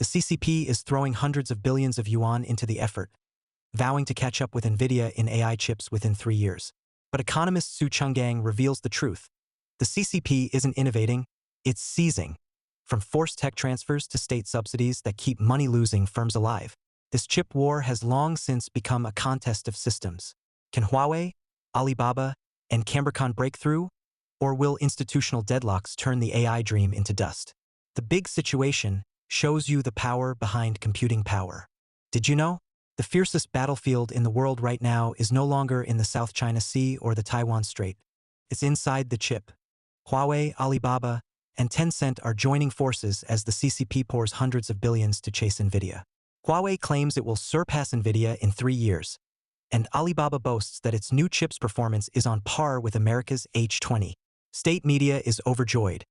The CCP is throwing hundreds of billions of yuan into the effort, vowing to catch up with NVIDIA in AI chips within 3 years. But economist Xu Chenggang reveals the truth. The CCP isn't innovating, it's seizing. From forced tech transfers to state subsidies that keep money-losing firms alive, this chip war has long since become a contest of systems. Can Huawei, Alibaba, and Cambricon break through? Or will institutional deadlocks turn the AI dream into dust? The big situation shows you the power behind computing power. Did you know? The fiercest battlefield in the world right now is no longer in the South China Sea or the Taiwan Strait. It's inside the chip. Huawei, Alibaba, and Tencent are joining forces as the CCP pours hundreds of billions to chase NVIDIA. Huawei claims it will surpass NVIDIA in 3 years, and Alibaba boasts that its new chip's performance is on par with America's H20. State media is overjoyed,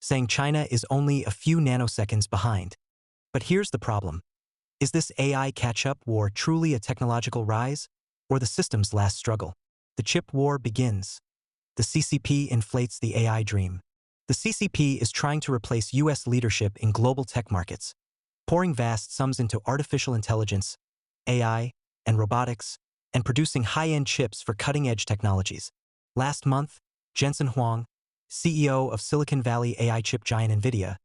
saying China is only a few nanoseconds behind. But here's the problem. Is this AI catch-up war truly a technological rise, or the system's last struggle? The chip war begins. The CCP inflates the AI dream. The CCP is trying to replace US leadership in global tech markets, pouring vast sums into artificial intelligence, AI, and robotics, and producing high-end chips for cutting-edge technologies. Last month, Jensen Huang, CEO of Silicon Valley AI chip giant NVIDIA,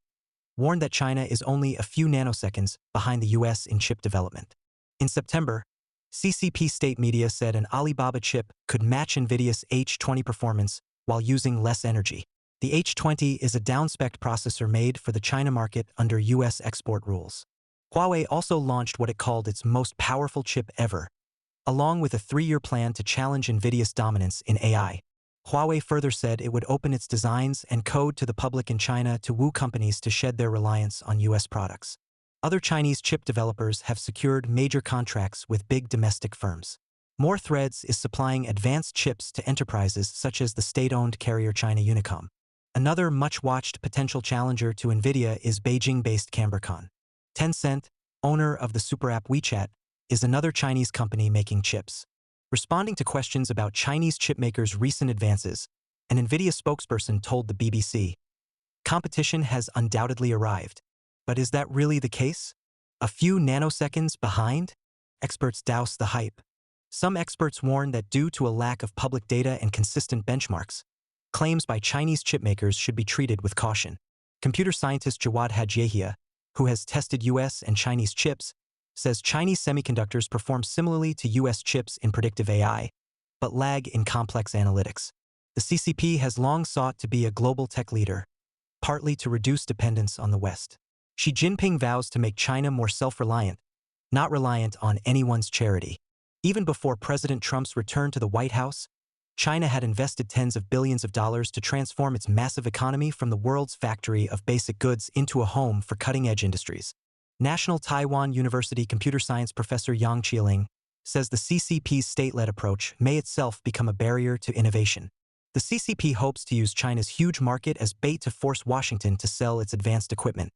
warned that China is only a few nanoseconds behind the US in chip development. In September, CCP state media said an Alibaba chip could match NVIDIA's H20 performance while using less energy. The H20 is a down-spec processor made for the China market under US export rules. Huawei also launched what it called its most powerful chip ever, along with a 3-year plan to challenge NVIDIA's dominance in AI. Huawei further said it would open its designs and code to the public in China to woo companies to shed their reliance on US products. Other Chinese chip developers have secured major contracts with big domestic firms. More Threads is supplying advanced chips to enterprises such as the state-owned carrier China Unicom. Another much-watched potential challenger to NVIDIA is Beijing-based Cambricon. Tencent, owner of the super app WeChat, is another Chinese company making chips. Responding to questions about Chinese chipmakers' recent advances, an NVIDIA spokesperson told the BBC, "Competition has undoubtedly arrived. But is that really the case? A few nanoseconds behind?" Experts douse the hype. Some experts warn that due to a lack of public data and consistent benchmarks, claims by Chinese chipmakers should be treated with caution. Computer scientist Jawad Hajjehia, who has tested US and Chinese chips, says Chinese semiconductors perform similarly to US chips in predictive AI, but lag in complex analytics. The CCP has long sought to be a global tech leader, partly to reduce dependence on the West. Xi Jinping vows to make China more self-reliant, not reliant on anyone's charity. Even before President Trump's return to the White House, China had invested tens of billions of dollars to transform its massive economy from the world's factory of basic goods into a home for cutting-edge industries. National Taiwan University computer science professor Yang Qiling says the CCP's state-led approach may itself become a barrier to innovation. The CCP hopes to use China's huge market as bait to force Washington to sell its advanced equipment,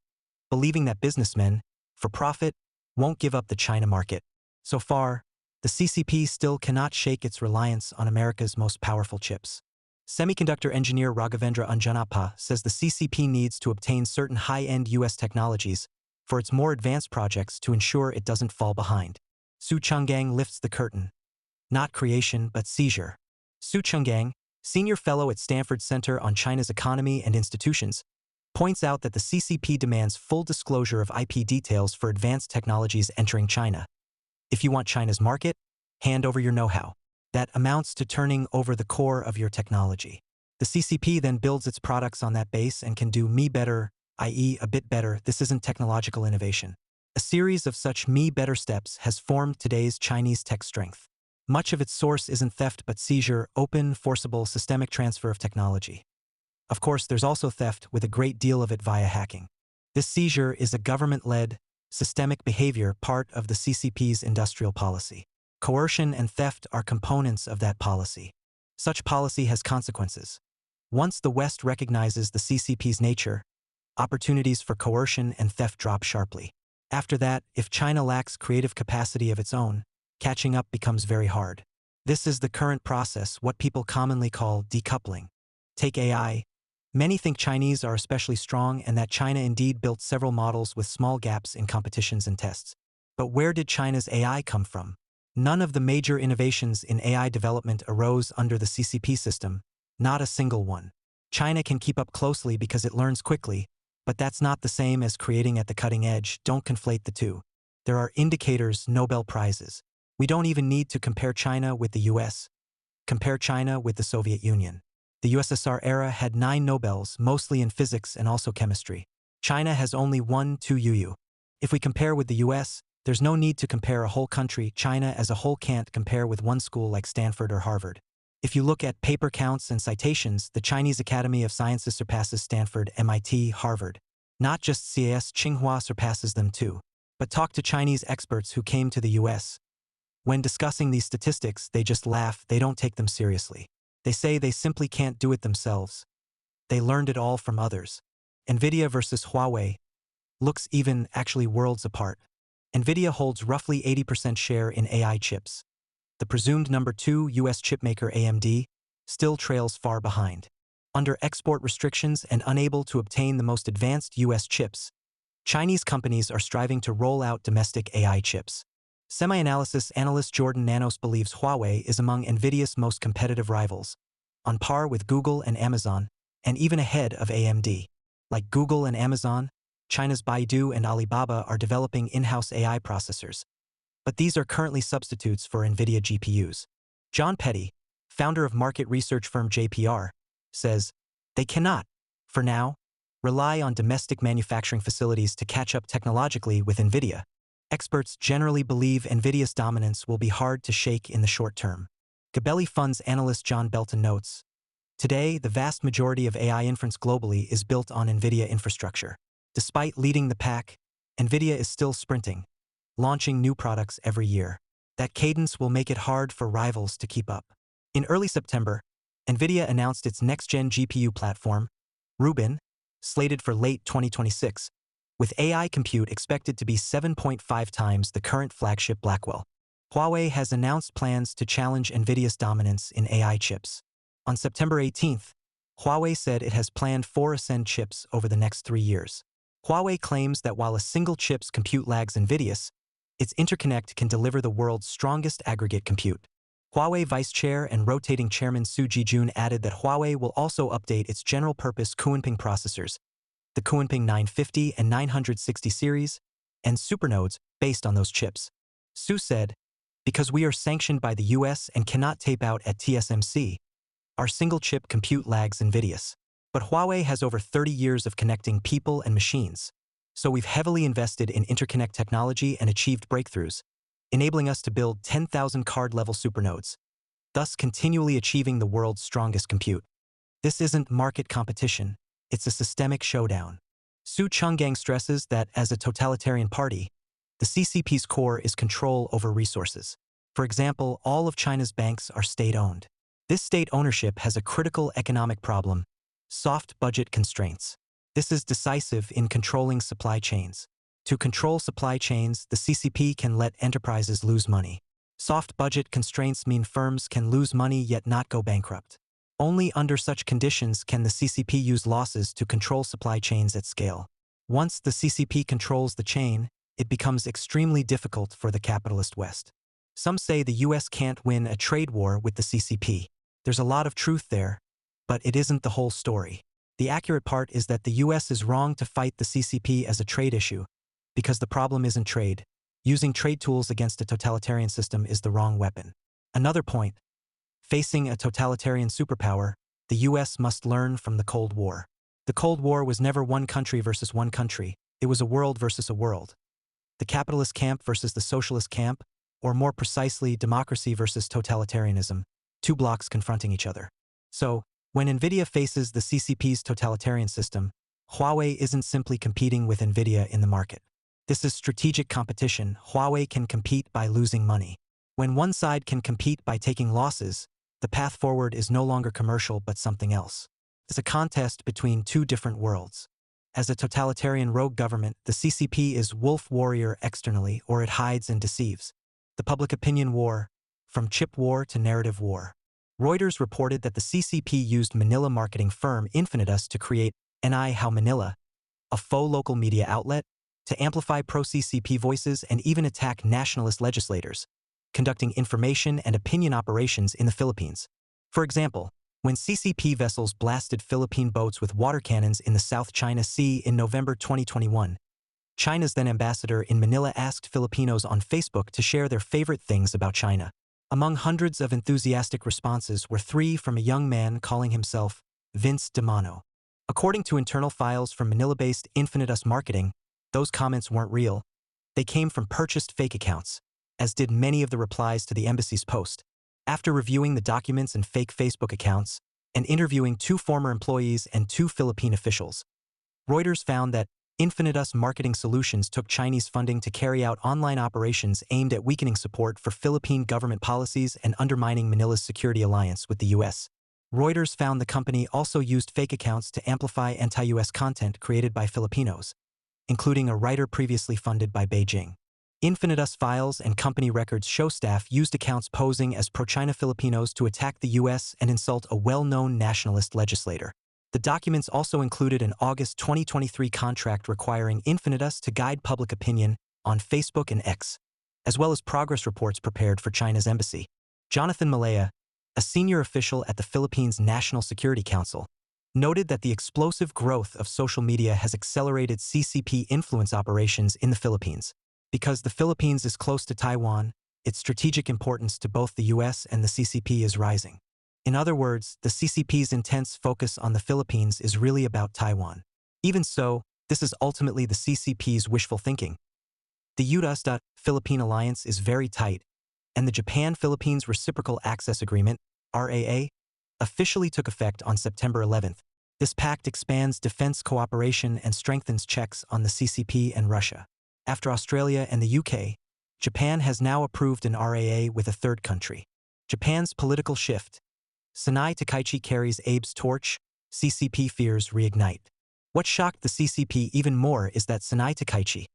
believing that businessmen, for profit, won't give up the China market. So far, the CCP still cannot shake its reliance on America's most powerful chips. Semiconductor engineer Raghavendra Anjanappa says the CCP needs to obtain certain high-end US technologies for its more advanced projects to ensure it doesn't fall behind. Xu Chenggang lifts the curtain. Not creation, but seizure. Xu Chenggang, senior fellow at Stanford Center on China's Economy and Institutions, points out that the CCP demands full disclosure of IP details for advanced technologies entering China. If you want China's market, hand over your know-how. That amounts to turning over the core of your technology. The CCP then builds its products on that base and can do me better, i.e. a bit better. This isn't technological innovation. A series of such me better steps has formed today's Chinese tech strength. Much of its source isn't theft but seizure, open, forcible, systemic transfer of technology. Of course, there's also theft, with a great deal of it via hacking. This seizure is a government-led, systemic behavior part of the CCP's industrial policy. Coercion and theft are components of that policy. Such policy has consequences. Once the West recognizes the CCP's nature, opportunities for coercion and theft drop sharply. After that, if China lacks creative capacity of its own, catching up becomes very hard. This is the current process, what people commonly call decoupling. Take AI. Many think Chinese are especially strong and that China indeed built several models with small gaps in competitions and tests. But where did China's AI come from? None of the major innovations in AI development arose under the CCP system, not a single one. China can keep up closely because it learns quickly, but that's not the same as creating at the cutting edge. Don't conflate the two. There are indicators, Nobel Prizes. We don't even need to compare China with the US. Compare China with the Soviet Union. The USSR era had 9 Nobels, mostly in physics and also chemistry. China has only 1-2 UU. If we compare with the US, there's no need to compare a whole country. China as a whole can't compare with one school like Stanford or Harvard. If you look at paper counts and citations, the Chinese Academy of Sciences surpasses Stanford, MIT, Harvard. Not just CAS, Tsinghua surpasses them too. But talk to Chinese experts who came to the US. When discussing these statistics, they just laugh, they don't take them seriously. They say they simply can't do it themselves. They learned it all from others. NVIDIA versus Huawei looks even actually worlds apart. NVIDIA holds roughly 80% share in AI chips. The presumed number 2 US chipmaker AMD still trails far behind. Under export restrictions and unable to obtain the most advanced US chips, Chinese companies are striving to roll out domestic AI chips. Semi-analysis analyst Jordan Nanos believes Huawei is among NVIDIA's most competitive rivals, on par with Google and Amazon, and even ahead of AMD. Like Google and Amazon, China's Baidu and Alibaba are developing in-house AI processors. But these are currently substitutes for NVIDIA GPUs. John Petty, founder of market research firm JPR, says, they cannot, for now, rely on domestic manufacturing facilities to catch up technologically with NVIDIA. Experts generally believe NVIDIA's dominance will be hard to shake in the short term. Gabelli Funds analyst John Belton notes, today, the vast majority of AI inference globally is built on NVIDIA infrastructure. Despite leading the pack, NVIDIA is still sprinting, launching new products every year. That cadence will make it hard for rivals to keep up. In early September, NVIDIA announced its next-gen GPU platform, Rubin, slated for late 2026, with AI compute expected to be 7.5 times the current flagship Blackwell. Huawei has announced plans to challenge NVIDIA's dominance in AI chips. On September 18th, Huawei said it has planned 4 Ascend chips over the next 3 years. Huawei claims that while a single chip's compute lags NVIDIA's, its interconnect can deliver the world's strongest aggregate compute. Huawei Vice Chair and rotating Chairman Su Jijun added that Huawei will also update its general-purpose Kunping processors, the Kunping 950 and 960 series, and supernodes based on those chips. Su said, because we are sanctioned by the US and cannot tape out at TSMC, our single-chip compute lags NVIDIA's. But Huawei has over 30 years of connecting people and machines, so we've heavily invested in interconnect technology and achieved breakthroughs, enabling us to build 10,000 card-level supernodes, thus continually achieving the world's strongest compute. This isn't market competition, it's a systemic showdown. Xu Chenggang stresses that as a totalitarian party, the CCP's core is control over resources. For example, all of China's banks are state-owned. This state ownership has a critical economic problem: soft budget constraints. This is decisive in controlling supply chains. To control supply chains, the CCP can let enterprises lose money. Soft budget constraints mean firms can lose money yet not go bankrupt. Only under such conditions can the CCP use losses to control supply chains at scale. Once the CCP controls the chain, it becomes extremely difficult for the capitalist West. Some say the US can't win a trade war with the CCP. There's a lot of truth there, but it isn't the whole story. The accurate part is that the US is wrong to fight the CCP as a trade issue, because the problem isn't trade. Using trade tools against a totalitarian system is the wrong weapon. Another point: facing a totalitarian superpower, the US must learn from the Cold War. The Cold War was never one country versus one country, it was a world versus a world. The capitalist camp versus the socialist camp, or more precisely, democracy versus totalitarianism, 2 blocks confronting each other. So, when NVIDIA faces the CCP's totalitarian system, Huawei isn't simply competing with NVIDIA in the market. This is strategic competition. Huawei can compete by losing money. When one side can compete by taking losses, the path forward is no longer commercial but something else. It's a contest between 2 different worlds. As a totalitarian rogue government, the CCP is wolf warrior externally, or it hides and deceives. The public opinion war, from chip war to narrative war. Reuters reported that the CCP used Manila marketing firm Infinitus to create NI How Manila, a faux local media outlet, to amplify pro-CCP voices and even attack nationalist legislators, conducting information and opinion operations in the Philippines. For example, when CCP vessels blasted Philippine boats with water cannons in the South China Sea in November 2021, China's then ambassador in Manila asked Filipinos on Facebook to share their favorite things about China. Among hundreds of enthusiastic responses were 3 from a young man calling himself Vince DeMano. According to internal files from Manila-based Infinitus Marketing, those comments weren't real. They came from purchased fake accounts, as did many of the replies to the embassy's post. After reviewing the documents and fake Facebook accounts, and interviewing 2 former employees and 2 Philippine officials, Reuters found that Infinitus Marketing Solutions took Chinese funding to carry out online operations aimed at weakening support for Philippine government policies and undermining Manila's security alliance with the U.S. Reuters found the company also used fake accounts to amplify anti-U.S. content created by Filipinos, including a writer previously funded by Beijing. Infinitus files and company records show staff used accounts posing as pro-China Filipinos to attack the U.S. and insult a well-known nationalist legislator. The documents also included an August 2023 contract requiring Infinitus to guide public opinion on Facebook and X, as well as progress reports prepared for China's embassy. Jonathan Malaya, a senior official at the Philippines National Security Council, noted that the explosive growth of social media has accelerated CCP influence operations in the Philippines. Because the Philippines is close to Taiwan, its strategic importance to both the U.S. and the CCP is rising. In other words, the CCP's intense focus on the Philippines is really about Taiwan. Even so, this is ultimately the CCP's wishful thinking. The U.S.-Philippine alliance is very tight, and the Japan-Philippines Reciprocal Access Agreement, RAA, officially took effect on September 11th. This pact expands defense cooperation and strengthens checks on the CCP and Russia. After Australia and the UK, Japan has now approved an RAA with a third country. Japan's political shift. Sanai Takaichi carries Abe's torch, CCP fears reignite. What shocked the CCP even more is that Sanai Takaichi,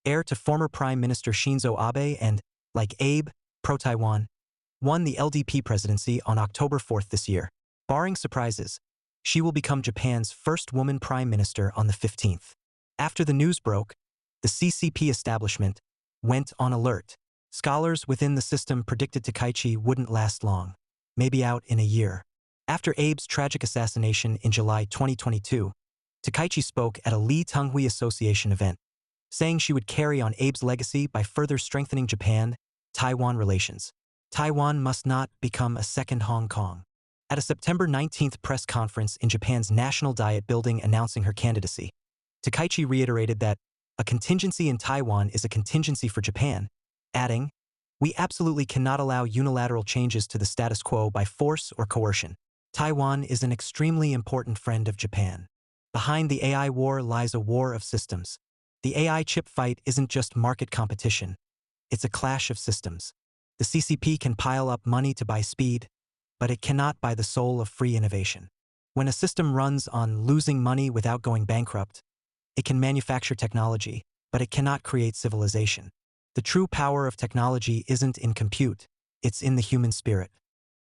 heir to former Prime Minister Shinzo Abe and, like Abe, pro-Taiwan, won the LDP presidency on October 4th this year. Barring surprises, she will become Japan's first woman prime minister on the 15th. After the news broke, the CCP establishment went on alert. Scholars within the system predicted Takaichi wouldn't last long, maybe out in a year. After Abe's tragic assassination in July 2022, Takaichi spoke at a Lee Tenghui Association event, saying she would carry on Abe's legacy by further strengthening Japan-Taiwan relations. Taiwan must not become a second Hong Kong. At a September 19th press conference in Japan's National Diet Building announcing her candidacy, Takaichi reiterated that a contingency in Taiwan is a contingency for Japan, adding, "We absolutely cannot allow unilateral changes to the status quo by force or coercion. Taiwan is an extremely important friend of Japan. Behind the AI war lies a war of systems. The AI chip fight isn't just market competition. It's a clash of systems. The CCP can pile up money to buy speed, but it cannot buy the soul of free innovation. When a system runs on losing money without going bankrupt, it can manufacture technology, but it cannot create civilization. The true power of technology isn't in compute, it's in the human spirit."